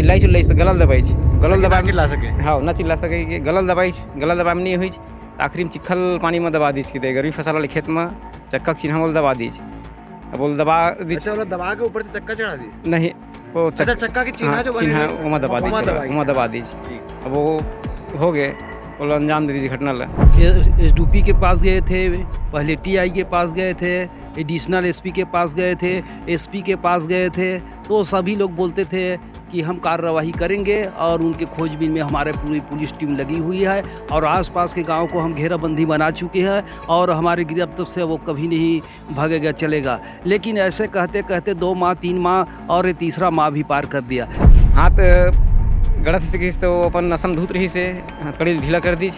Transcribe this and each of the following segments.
चिल्लाई तो गलत दबाई गलत दबा चिल्ला सके हाँ ना चिल्ला सके कि गलत दबाई में नहीं हुई आखिरी में चिखल पानी में दबा दी कि गर्मी फसल वाले खेत में चक्का चिन्ह बोल दबा दी बोल दबा दी दबा के ऊपर से चक्का चढ़ा दी नहीं वो चक्का की चिन्ह जो चिन्ह वो दबा दी अब वो हो गए वो अंजाम दे दीजिए घटना ला। एसडीपी के पास गए थे, पहले टीआई के पास गए थे, एडिशनल एसपी के पास गए थे, एसपी के पास गए थे, तो सभी लोग बोलते थे कि हम कार्रवाई करेंगे और उनके खोजबीन में हमारे पूरी पुलिस टीम लगी हुई है और आसपास के गांव को हम घेराबंदी बना चुके हैं और हमारे गिरफ्त से वो कभी नहीं भागेगा चलेगा। लेकिन ऐसे कहते कहते 2 माह 3 माह और ये तीसरा माह भी पार कर दिया। हाथ गड़ा से किस तो अपन नसम धूत रही से कड़ी ढीला कर दी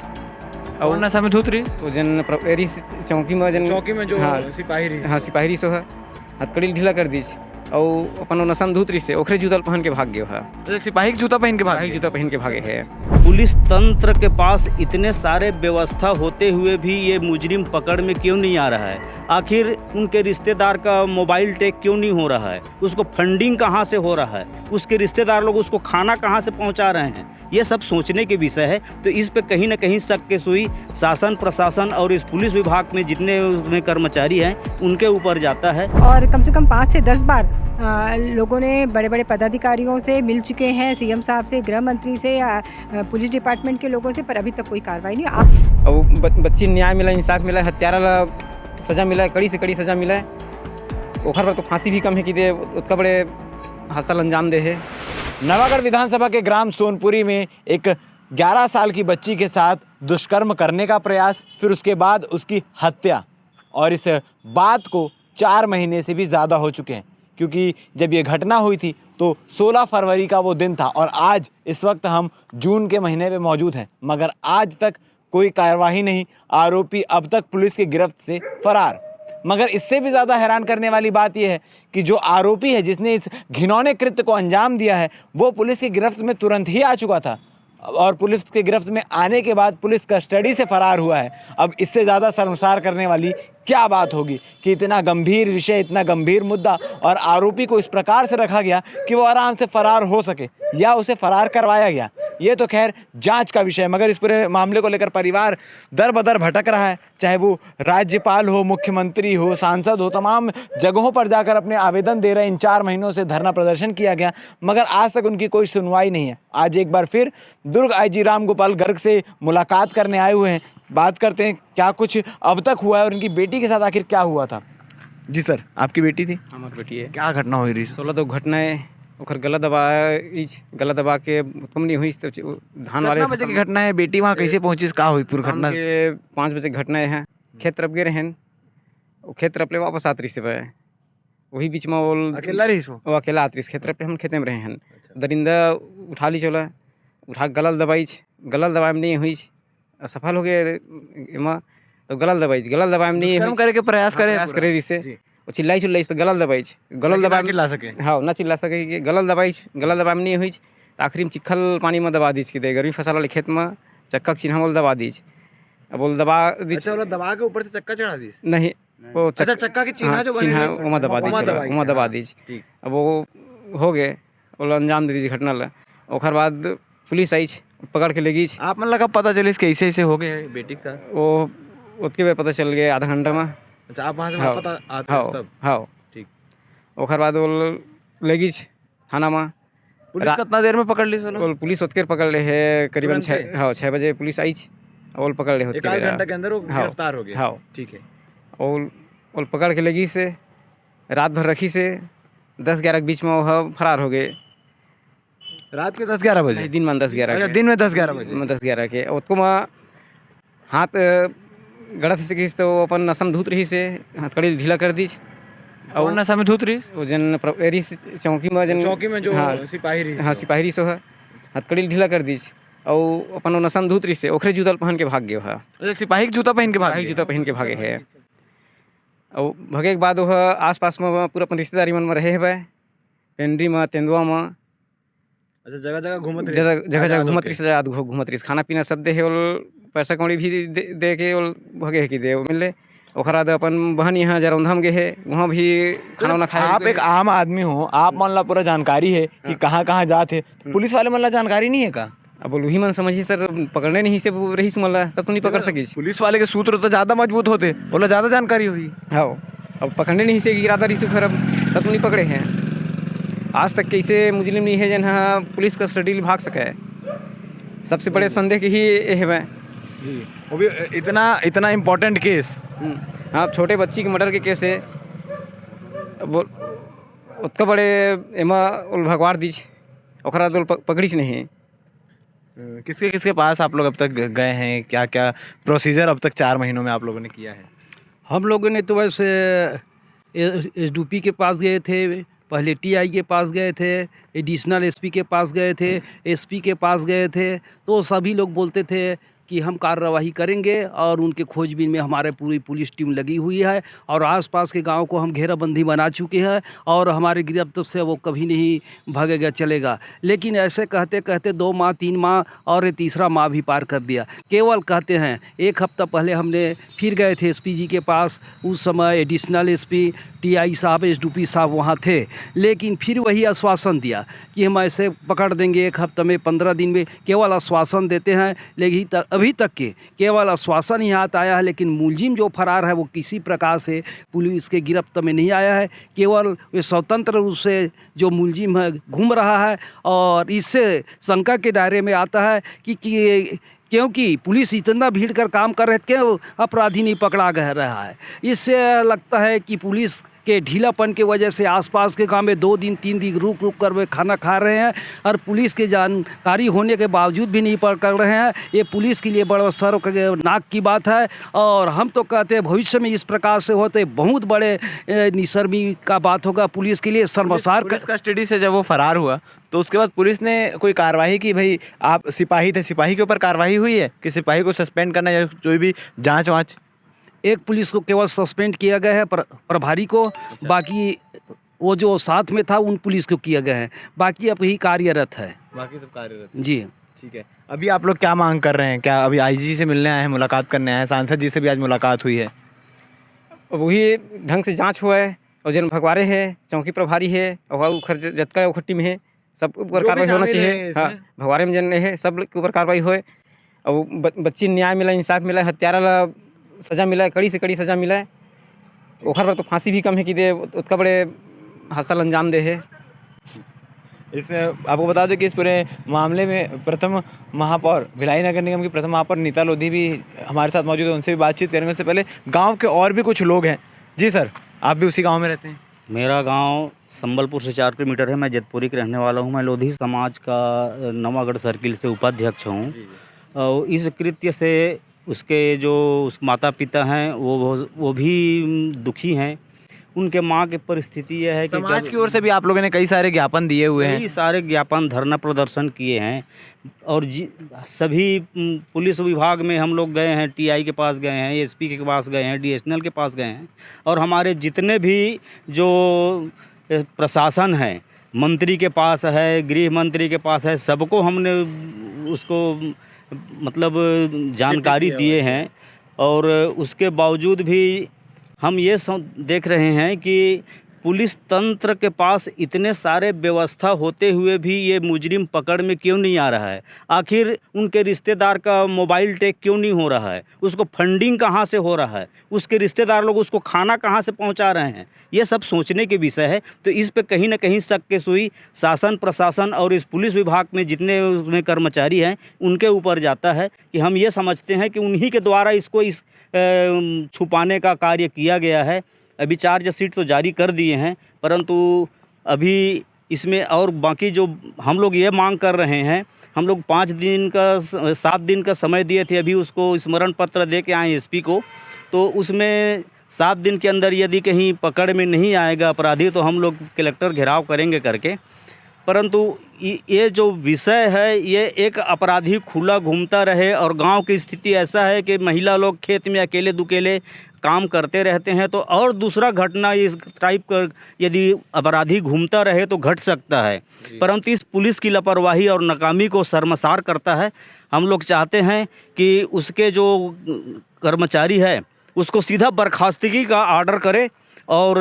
और नशा में धूत रही तो जन एरी चौकी में जो सिपाही रही सो है हथकड़ी ढीला कर दी और अपन नसम धूत रही से ओखरे जूता पहन के भाग गए है। सिपाही जूता पहन के भागे है। पुलिस तंत्र के पास इतने सारे व्यवस्था होते हुए भी ये मुजरिम पकड़ में क्यों नहीं आ रहा है? आखिर उनके रिश्तेदार का मोबाइल टेक क्यों नहीं हो रहा है? उसको फंडिंग कहाँ से हो रहा है? उसके रिश्तेदार लोग उसको खाना कहाँ से पहुँचा रहे हैं? ये सब सोचने के विषय है। तो इस पे कहीं ना कहीं शक के सुई शासन प्रशासन और इस पुलिस विभाग में जितने उसमें कर्मचारी हैं उनके ऊपर जाता है। और कम से कम 5 से 10 बार लोगों ने बड़े बड़े पदाधिकारियों से मिल चुके हैं, सीएम साहब से, गृह मंत्री से, पुलिस डिपार्टमेंट के लोगों से, पर अभी तक कोई कार्रवाई नहीं। आप और बच्ची न्याय मिला, इंसाफ मिला, हत्यारा सज़ा मिला, कड़ी से कड़ी सज़ा मिला ओखर पर तो फांसी भी कम है कि दे उतना बड़े हसल अंजाम दे है। नवागढ़ विधानसभा के ग्राम सोनपुरी में एक 11 साल की बच्ची के साथ दुष्कर्म करने का प्रयास, फिर उसके बाद उसकी हत्या, और इस बात को 4 महीने से भी ज़्यादा हो चुके हैं, क्योंकि जब ये घटना हुई थी तो 16 फरवरी का वो दिन था और आज इस वक्त हम जून के महीने में मौजूद हैं, मगर आज तक कोई कार्यवाही नहीं। आरोपी अब तक पुलिस की गिरफ्त से फरार। मगर इससे भी ज़्यादा हैरान करने वाली बात यह है कि जो आरोपी है जिसने इस घिनौने कृत्य को अंजाम दिया है वो पुलिस की गिरफ्त में तुरंत ही आ चुका था और पुलिस के गिरफ्त में आने के बाद पुलिस कस्टडी से फरार हुआ है। अब इससे ज़्यादा शर्मसार करने वाली क्या बात होगी कि इतना गंभीर विषय, इतना गंभीर मुद्दा और आरोपी को इस प्रकार से रखा गया कि वो आराम से फरार हो सके या उसे फरार करवाया गया। ये तो खैर जांच का विषय है, मगर इस पूरे मामले को लेकर परिवार दर बदर भटक रहा है। चाहे वो राज्यपाल हो, मुख्यमंत्री हो, सांसद हो, तमाम जगहों पर जाकर अपने आवेदन दे रहे हैं। इन 4 महीनों से धरना प्रदर्शन किया गया मगर आज तक उनकी कोई सुनवाई नहीं है। आज एक बार फिर दुर्ग आईजी राम गोपाल गर्ग से मुलाकात करने आए हुए हैं। बात करते हैं क्या कुछ अब तक हुआ है और उनकी बेटी के साथ आखिर क्या हुआ था। जी सर, आपकी बेटी थी? हमारी बेटी है। क्या घटना हुई रही? 16 तो घटनाएं ओखर गलत दबा के कम नहीं हुई तो धान वाले बजे की घटना है। बेटी वहाँ कैसे पहुंची? कहाँ हुई पूरी घटना? 5 बजे घटनाएं हैं। खेत तरफ गए रहन, वो खेत तरफ ले वापस आतरी से भाई वही बीच में वो अकेला रही? वो अकेला आतरी खेत तरफ हम खेते में रहे हैं। दरिंदा उठा ली, चला उठा गलत दबाई में नहीं हुई, असफल हो गए तो गलत दबाई में नहीं करे के प्रयास करे रही से वो चिल्लाई तो गलत दबाई चिल्ला सके हाँ ना चिल्ला सके कि गलत दबाई में नहीं हुई आखिरी में चिखल पानी में दबा दी कि गर्मी फसल वाले खेत में चक्का चिन्ह बोल दबा दी बोल दबा दी दबा के ऊपर से चक्का चढ़ा दी नहीं वो चक्का की चिन्ह दबा दी अब वो हो गए वो अंजाम दे दीजिए घटना ला। ओखर बाद पुलिस आई पकड़ के ले गई। आप मतलब कब पता चले कैसे ऐसे हो गए बेटी के साथ? वो उसके बाद पता चल गया आधा घंटा में। अच्छा, आप वहाँ से पता हाँ हाँ ठीक। ओखर बाद वो ले गई थाना में। पुलिस कितना देर में पकड़ ली? पुलिस उतके पकड़ ले है करीबन 6 बजे पुलिस आई और पकड़ ले 1 घंटा के अंदर वो गिरफ्तार हो गया। हाँ ठीक है। और पकड़ के लगी से रात भर रखी से 10-11 के बीच में वो फरार हो गए। रात के 10-11 बजे? दिन में 10-11 दिन में 10-11 बजे? 10-11 के उसको हाथ गड़ा से किस तो अपन नसम धूत रही से हथकड़ी ढीला कर दी और नशा में धूत रही वो जन एरी चौकी में जो सिपाही रही सो है हथकड़ी ढीला कर दी और अपन नसम धूत रही से ओखरे जूता पहन के भाग गए है। सिपाही जूता पहन के भागे है और भगे के बाद वह आसपास में पूरा अपन रिश्तेदारी मन में रहे है पेंड्री में, तेंदुआ में। अच्छा, जगह जगह घूमत रही, खाना पीना सब दे है। पैसा कौड़ी भी दे के भगे है कि दे मिले ओकर बाद अपन बहन यहाँ जरौंधा में गए है, वहाँ भी खाना वाना खाए। आप एक आम आदमी हो, आप मन ला पूरा जानकारी है कि कहाँ कहाँ जाते, तो पुलिस वाले मन ला जानकारी नहीं है का? अब वही मन समझी सर, पकड़ने नहीं से रहीस मला तब तो नहीं पकड़ सकीस। पुलिस वाले के सूत्र तो ज़्यादा मजबूत होते, बोला ज़्यादा जानकारी हुई। हाँ, अब पकड़ने नहीं से गिरा रही फिर अब तब तो नहीं पकड़े हैं। आज तक कैसे मुजरिम नहीं है जन हाँ पुलिस कस्टडी भाग सके। सबसे बड़े संदेह के ही ये है। वो भी इतना इम्पोर्टेंट केस। हाँ, छोटे बच्ची के मर्डर के केस है, वो उतना बड़े एमा भगवार दीज ओकरा तो पकड़ीच नहीं। किसके किसके पास आप लोग अब तक गए हैं, क्या क्या प्रोसीजर अब तक 4 महीनों में आप लोगों ने किया है? हम लोगों ने तो वैसे एसडीपी के पास गए थे, पहले टीआई के पास गए थे, एडिशनल एसपी के पास गए थे, एसपी के पास गए थे। तो सभी लोग बोलते थे कि हम कार्रवाई करेंगे और उनके खोजबीन में हमारे पूरी पुलिस टीम लगी हुई है और आसपास के गांव को हम घेराबंदी बना चुके हैं और हमारे गिरफ्त से वो कभी नहीं भागेगा चलेगा। लेकिन ऐसे कहते कहते 2 माह 3 माह और ये तीसरा माह भी पार कर दिया। केवल कहते हैं, 1 हफ्ता पहले हमने फिर गए थे एसपी जी के पास, उस समय एडिशनल एसपी टीआई साहब एसडीपी साहब वहाँ थे, लेकिन फिर वही आश्वासन दिया कि हम ऐसे पकड़ देंगे 1 हफ्ते में 15 दिन में। केवल आश्वासन देते हैं, लेकिन अभी तक के केवल आश्वासन ही हाथ आया है, लेकिन मुलजिम जो फरार है वो किसी प्रकार से पुलिस के गिरफ्त में नहीं आया है। केवल वे स्वतंत्र रूप से जो मुलजिम है घूम रहा है और इससे शंका के दायरे में आता है कि क्योंकि पुलिस इतना भीड़ कर काम कर रहे थे, क्यों अपराधी नहीं पकड़ा रहा है। इससे लगता है कि पुलिस के ढीलापन की वजह से आसपास के गांव में 2 दिन 3 दिन रुक कर वे खाना खा रहे हैं और पुलिस के जानकारी होने के बावजूद भी नहीं पकड़ रहे हैं। ये पुलिस के लिए बड़ा शर्मनाक की बात है और हम तो कहते हैं भविष्य में इस प्रकार से होते बहुत बड़े निशर्मी का बात होगा पुलिस के लिए। शर्मसार पुलिस कस्टडी से जब वो फरार हुआ तो उसके बाद पुलिस ने कोई कार्रवाई की? भाई आप सिपाही थे, सिपाही के ऊपर कार्रवाई हुई है कि सिपाही को सस्पेंड करना या जो भी जाँच वाँच? एक पुलिस को केवल सस्पेंड किया गया है, प्रभारी को। बाकी वो जो साथ में था उन पुलिस को किया गया है, बाकी अब ही कार्यरत है। बाकी सब कार्यरत जी ठीक है। अभी आप लोग क्या मांग कर रहे हैं? क्या अभी आईजी से मिलने आए हैं, मुलाकात करने आए हैं? सांसद जी से भी आज मुलाकात हुई है? वही ढंग से जांच हुआ है और जन भगवारे है, चौकी प्रभारी है और जतका टीम है, सब ऊपर कार्रवाई होना चाहिए। हाँ, भगवारे में जन है सब के ऊपर कार्रवाई होए और बच्ची न्याय मिला, इंसाफ मिला, हत्यारा ला सज़ा मिला है, कड़ी से कड़ी सज़ा मिला है। ओखर पर तो फांसी भी कम है कि दे उतना बड़े हादसा अंजाम दे है। इसमें आपको बता दें कि इस पूरे मामले में प्रथम महापौर भिलाई नगर निगम की प्रथम महापौर नीता लोधी भी हमारे साथ मौजूद है, उनसे भी बातचीत करेंगे। उससे पहले गांव के और भी कुछ लोग हैं। जी सर, आप भी उसी गांव में रहते हैं? मेरा गांव संबलपुर से 4 किलोमीटर है। मैं जतपुरी के रहने वाला हूं। मैं लोधी समाज का नवागढ़ सर्किल से उपाध्यक्ष हूं। और इस कृत्य से उसके जो माता पिता हैं वो भी दुखी हैं। उनके माँ की परिस्थिति यह है कि समाज की ओर से भी आप लोगों ने कई सारे ज्ञापन दिए हुए हैं। कई सारे ज्ञापन, धरना प्रदर्शन किए हैं और सभी पुलिस विभाग में हम लोग गए हैं, टीआई के पास गए हैं, एसपी के पास गए हैं, डीएसएनएल के पास गए हैं और हमारे जितने भी जो प्रशासन है, मंत्री के पास है, गृह मंत्री के पास है, सबको हमने उसको मतलब जानकारी दिए हैं। और उसके बावजूद भी हम ये देख रहे हैं कि पुलिस तंत्र के पास इतने सारे व्यवस्था होते हुए भी ये मुजरिम पकड़ में क्यों नहीं आ रहा है? आखिर उनके रिश्तेदार का मोबाइल टैग क्यों नहीं हो रहा है? उसको फंडिंग कहाँ से हो रहा है? उसके रिश्तेदार लोग उसको खाना कहाँ से पहुँचा रहे हैं? ये सब सोचने के विषय है। तो इस पे कहीं ना कहीं शक के सुई शासन प्रशासन और इस पुलिस विभाग में जितने उसमें कर्मचारी हैं उनके ऊपर जाता है कि हम ये समझते हैं कि उन्हीं के द्वारा इसको छुपाने का कार्य किया गया है। अभी चार्जशीट तो जारी कर दिए हैं, परंतु अभी इसमें और बाकी जो हम लोग ये मांग कर रहे हैं, हम लोग 7 दिन का समय दिए थे। अभी उसको स्मरण पत्र दे के आए एसपी को, तो उसमें 7 दिन के अंदर यदि कहीं पकड़ में नहीं आएगा अपराधी तो हम लोग कलेक्टर घेराव करेंगे करके। परंतु ये जो विषय है, ये एक अपराधी खुला घूमता रहे और गांव की स्थिति ऐसा है कि महिला लोग खेत में अकेले दुकेले काम करते रहते हैं, तो और दूसरा घटना इस टाइप का यदि अपराधी घूमता रहे तो घट सकता है। परंतु इस पुलिस की लापरवाही और नाकामी को शर्मसार करता है। हम लोग चाहते हैं कि उसके जो कर्मचारी है उसको सीधा बर्खास्तगी का आर्डर करे और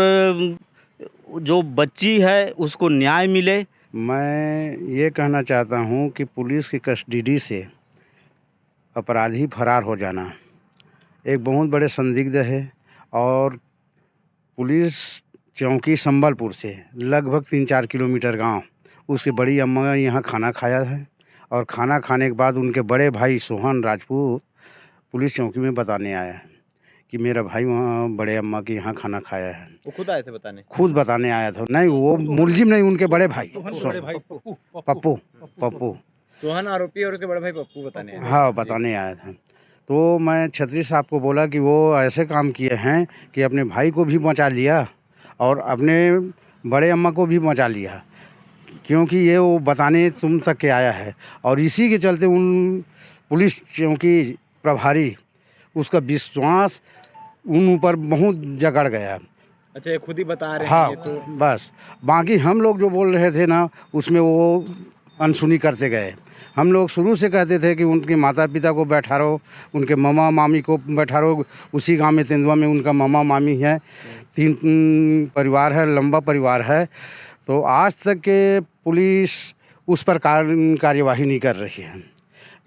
जो बच्ची है उसको न्याय मिले। मैं ये कहना चाहता हूँ कि पुलिस की कस्टडी से अपराधी फरार हो जाना एक बहुत बड़े संदिग्ध है और पुलिस चौकी संबलपुर से लगभग 3-4 किलोमीटर गांव उसकी बड़ी अम्मा यहाँ खाना खाया है और खाना खाने के बाद उनके बड़े भाई सोहन राजपूत पुलिस चौकी में बताने आया है कि मेरा भाई वहाँ बड़े अम्मा के यहाँ खाना खाया है। वो खुद आए थे बताने? खुद बताने आया था। नहीं, वो मुलजिम नहीं, उनके बड़े भाई पप्पू सोहन आरोपी और उसके बड़े भाई पप्पू बताने आए। हाँ, बताने आया था। तो मैं छतरी साहब को बोला कि वो ऐसे काम किए हैं कि अपने भाई को भी बचा लिया और अपने बड़े अम्मा को भी बचा लिया, क्योंकि ये वो बताने तुम तक के आया है और इसी के चलते उन पुलिस चौकी प्रभारी उसका विश्वास उन ऊपर बहुत जगड़ गया। अच्छा, ये खुद ही बता रहे हाँ, हैं तो बस बाकी हम लोग जो बोल रहे थे ना उसमें वो अनसुनी करते गए। हम लोग शुरू से कहते थे कि उनके माता पिता को बैठा रहो, उनके मामा मामी को बैठा रहो। उसी गांव में तेंदुआ में उनका मामा मामी है, 3 परिवार है, लंबा परिवार है। तो आज तक के पुलिस उस पर कार्यवाही नहीं कर रही है।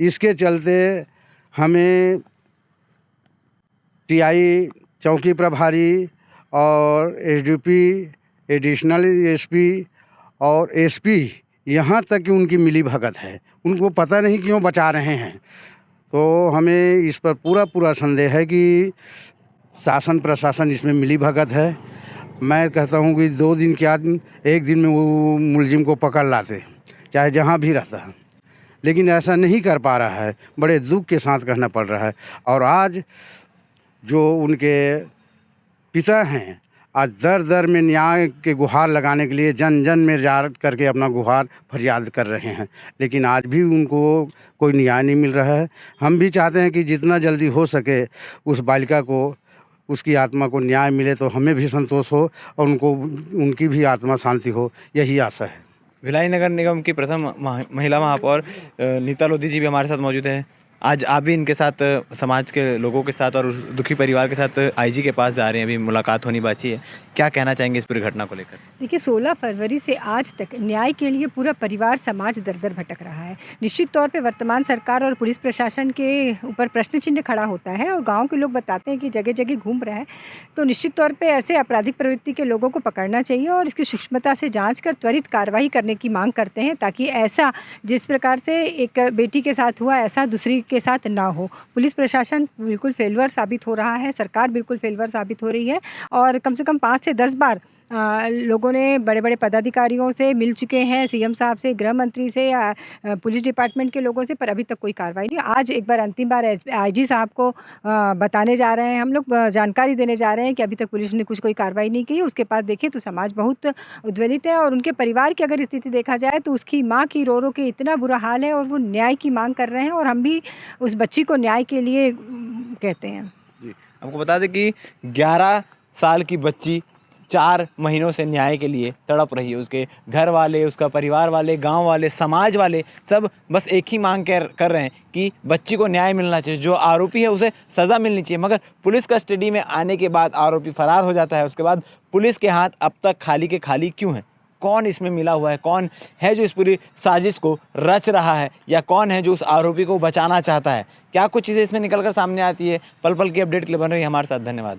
इसके चलते हमें टीआई चौकी प्रभारी और एसडीपी, एडिशनल एसपी और एसपी यहाँ तक कि उनकी मिली भगत है, उनको पता नहीं क्यों बचा रहे हैं। तो हमें इस पर पूरा संदेह है कि शासन प्रशासन इसमें मिली भगत है। मैं कहता हूँ कि 2 दिन क्या 1 दिन में वो मुलजिम को पकड़ लाते, चाहे जहाँ भी रहता है, लेकिन ऐसा नहीं कर पा रहा है। बड़े दुख के साथ कहना पड़ रहा है। और आज जो उनके पिता हैं आज दर में न्याय के गुहार लगाने के लिए जन में जा करके अपना गुहार फरियाद कर रहे हैं, लेकिन आज भी उनको कोई न्याय नहीं मिल रहा है। हम भी चाहते हैं कि जितना जल्दी हो सके उस बालिका को, उसकी आत्मा को न्याय मिले तो हमें भी संतोष हो और उनकी भी आत्मा शांति हो, यही आशा है। भिलाई नगर निगम की प्रथम महिला महापौर नीता लोधी जी भी हमारे साथ मौजूद हैं। आज आप भी इनके साथ समाज के लोगों के साथ और दुखी परिवार के साथ आईजी के पास जा रहे हैं, अभी मुलाकात होनी बाकी है। क्या कहना चाहेंगे इस पूरी घटना को लेकर? देखिए, 16 फरवरी से आज तक न्याय के लिए पूरा परिवार समाज दर भटक रहा है। निश्चित तौर पे वर्तमान सरकार और पुलिस प्रशासन के ऊपर प्रश्न चिन्ह खड़ा होता है और गांव के लोग बताते हैं कि जगह जगह घूम रहा है। तो निश्चित तौर पे ऐसे आपराधिक प्रवृत्ति के लोगों को पकड़ना चाहिए और इसकी सूक्ष्मता से जाँच कर त्वरित कार्रवाई करने की मांग करते हैं, ताकि ऐसा जिस प्रकार से एक बेटी के साथ हुआ ऐसा दूसरी के साथ ना हो। पुलिस प्रशासन बिल्कुल फेलवर साबित हो रहा है, सरकार बिल्कुल फेलवर साबित हो रही है और कम से कम 5 से 10 बार लोगों ने बड़े बताधिकारियों से मिल चुके हैं, सीएम साहब से, गृह मंत्री से, पुलिस डिपार्टमेंट के लोगों से, पर अभी तक कोई कार्रवाई नहीं। आज एक बार अंतिम बार आईजी साहब को बताने जा रहे हैं, हम लोग जानकारी देने जा रहे हैं कि अभी तक पुलिस ने कोई कार्रवाई नहीं की। उसके बाद देखें तो समाज बहुत उद्वेलित है और उनके परिवार की अगर स्थिति देखा जाए तो उसकी माँ की रो के इतना बुरा हाल है और वो न्याय की मांग कर रहे हैं और हम भी उस बच्ची को न्याय के लिए कहते हैं। जी, आपको बता दें कि 11 साल की बच्ची 4 महीनों से न्याय के लिए तड़प रही है। उसके घर वाले, उसका परिवार वाले, गांव वाले, समाज वाले सब बस एक ही मांग कर रहे हैं कि बच्ची को न्याय मिलना चाहिए, जो आरोपी है उसे सज़ा मिलनी चाहिए। मगर पुलिस कस्टडी में आने के बाद आरोपी फरार हो जाता है। उसके बाद पुलिस के हाथ अब तक खाली के खाली क्यों हैं? कौन इसमें मिला हुआ है? कौन है जो इस पूरी साजिश को रच रहा है, या कौन है जो उस आरोपी को बचाना चाहता है? क्या कुछ चीज़ें इसमें निकल कर सामने आती है? पल पल की अपडेट के लिए बन रही है हमारे साथ। धन्यवाद।